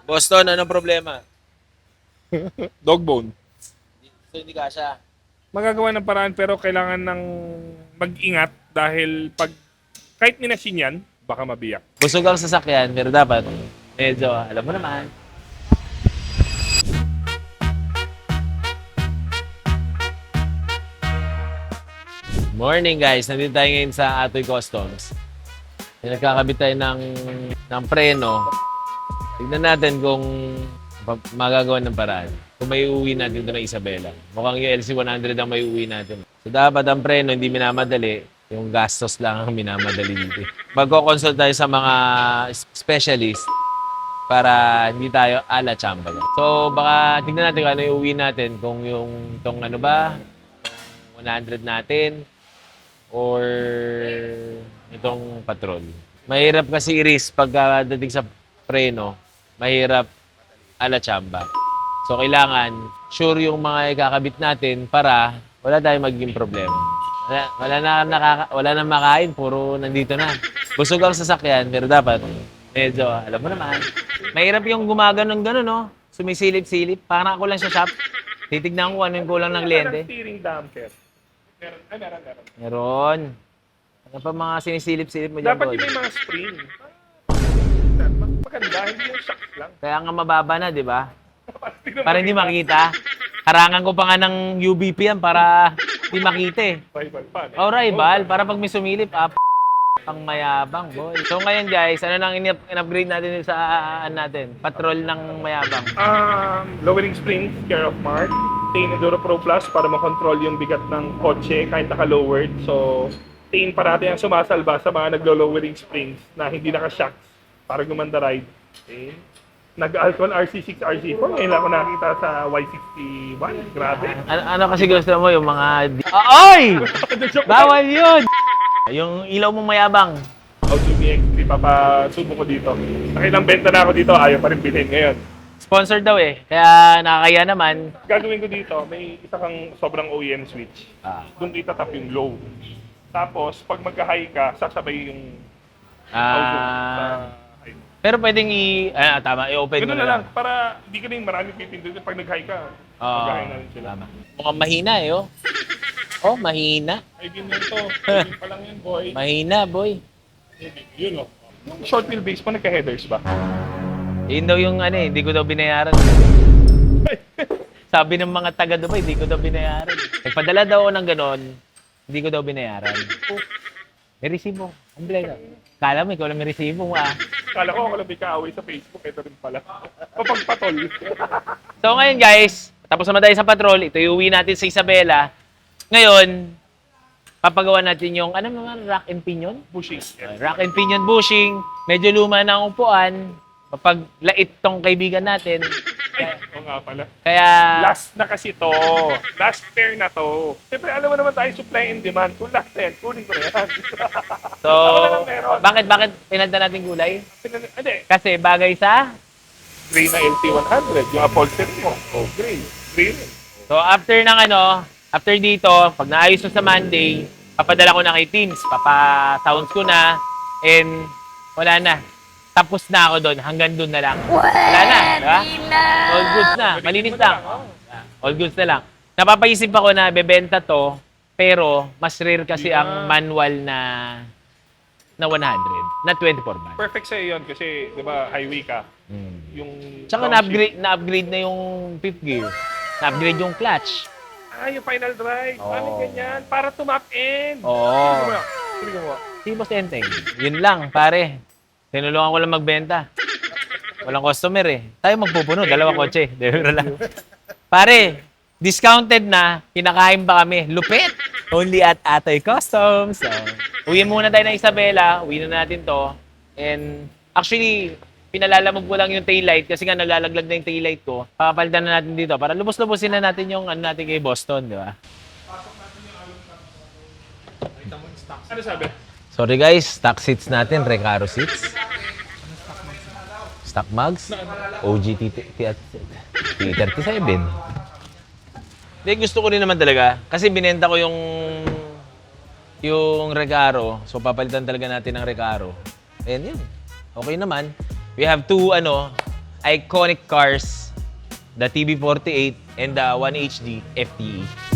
Boston, anong problema? Dog bone. So, hindi kasha. Magagawa ng paraan pero kailangan ng mag-ingat dahil pag kahit minasin yan, baka mabiyak. Busog ang sasakyan, pero dapat medyo, alam mo naman. Morning guys, nandito tayo ngayon sa Atoy Customs. Nagkakabit tayo ng preno. Tignan natin kung magagawa ng paraan. Kung may uwi natin doon na Isabela. Mukhang yung LC100 ang may uwi natin. So dapat ang preno hindi minamadali. Yung gastos lang ang minamadali dito. Magko-consult tayo sa mga specialist para hindi tayo ala chamba. So baka tignan natin kung ano yung uwi natin. Kung yung itong ano ba, 100 natin or itong patrol. Mahirap kasi i-risk pagkadating sa preno. Mahirap ala chamba. So, kailangan sure yung mga ikakabit natin para wala tayong magiging problema. Wala na makain, puro nandito na. Busog ang sasakyan, pero dapat medyo, alam mo naman. Mahirap yung gumaganon gano'n, no? Sumisilip-silip. Parang ako lang sa shop. Titignan ko ano yung kulang ng kliyente. Steering damper. Meron. Meron. Ano pa mga sinisilip-silip mo dyan, Dapat Boy? yung may mga spring. Maganda, hindi yung shocks lang. Kaya nga mababa na, di ba? Para hindi makita. Harangan ko pa nga ng UBP yan para hindi makita eh. Rival pa. Oh, rival. Para pag may sumilip, pang mayabang, boy. So ngayon guys, ano nang in-upgrade natin sa natin? Patrol ng mayabang. Lowering springs, care of Mark. Tain Enduro Pro Plus para makontrol yung bigat ng kotse kahit naka-lowered. So, Tain parati ang sumasalba sa mga naglo-lowering springs na hindi naka-shocks para gumanda ride. Tain. Nag-Alcon RC6, RC4. Ngayon lang ako nakita sa Y61. Grabe. Ano kasi gusto mo yung mga... Ay! Bawal yun! Yung ilaw mong mayabang. Auto BX3, papasubo ko dito. Nakilang benta na ako dito, ayaw pa rin bilhin ngayon. Sponsored daw eh. Kaya nakakaya naman. Gagawin ko dito, may isa kang sobrang OEM switch. Doon kita tap yung low. Tapos, pag magka-high ka, sasabay yung auto sa high. Pero pwedeng tama, i-open Ganun mo na na lang, para di ka rin maraming pipindutin pag nag-high ka. Mag-high na rin sila. Tama. Mukhang mahina eh, oh. Oh, mahina. Ay, ganyan to. Ganyan pa lang yan, boy. Mahina, boy. Yun, oh. Yung short wheelbase pa, nagka-headers ba? Yun daw yung ano eh, hindi ko daw binayaran. Sabi ng mga taga Dubai, hindi ko daw binayaran. Nagpadala daw ako ng ganon, hindi ko daw binayaran. May resibo. Ang bilay daw. Kala mo, ikaw lang may resibo mo ah. Kala ko ako lang may kaaway sa Facebook, ito rin pala. Papagpatol. So ngayon guys, tapos naman tayo sa patrol, ito yung uwi natin sa Isabela. Ngayon, papagawa natin yung, ano naman, rack and pinion? Bushing. Rack and pinion bushing. Medyo luma na ang upuan. Mapaglait tong kaibigan natin. Oo nga pala. Kaya, Last na kasi to. Last pair na to. Siyempre, alam mo naman tayo, supply and demand. Kung last na yan, kunin ko na yan. so, Ako na lang meron. bakit pinanda natin gulay? Hindi, Kasi bagay sa... gray na LT100. Yung upholstery mo. Oh, gray. Gray rin. So, after dito, pag naayos mo sa Monday, papadala ko na kay Teams. Papa-sounds ko na. And, wala na. Tapos na ako doon. Hanggang doon na lang. Wala na. Diba? All goods na. Malinis lang. All goods na lang. Napapaisip ako na bebenta to, pero mas rare kasi ang manual na 100, na 24 band. Perfect sa'yo yun kasi, di ba, highway ka. Yung Tsaka downshift. na-upgrade na yung fifth gear. Na-upgrade yung clutch. Yung final drive. Oo. Ano ganyan? Para tumap-in. Oo. Sige mo. Si Boss Enteng. Yun lang, pare. Tinulungan ko lang magbenta. Walang customer eh. Tayo magpupuno, dalawang kotse. Dero lang. Pare, discounted na, kinakain pa kami. Lupit! Only at Atoy Customs. So, uwi muna tayo ng Isabela. Uwi na natin to. And actually, pinalalamog ko lang yung taillight kasi nga naglalaglag na yung taillight ko. Papalitan na natin dito para lubos-lubosin na natin yung ano natin kay Boston, di ba? Ano sabi? Sorry guys, stock seats natin, Recaro seats. Stock mugs, OG T37. Hindi, gusto ko rin naman talaga. Kasi binenta ko yung Recaro. So, papalitan talaga natin ng Recaro. And yun, okay naman. We have two, iconic cars, the TB48 and the 1HD FTE.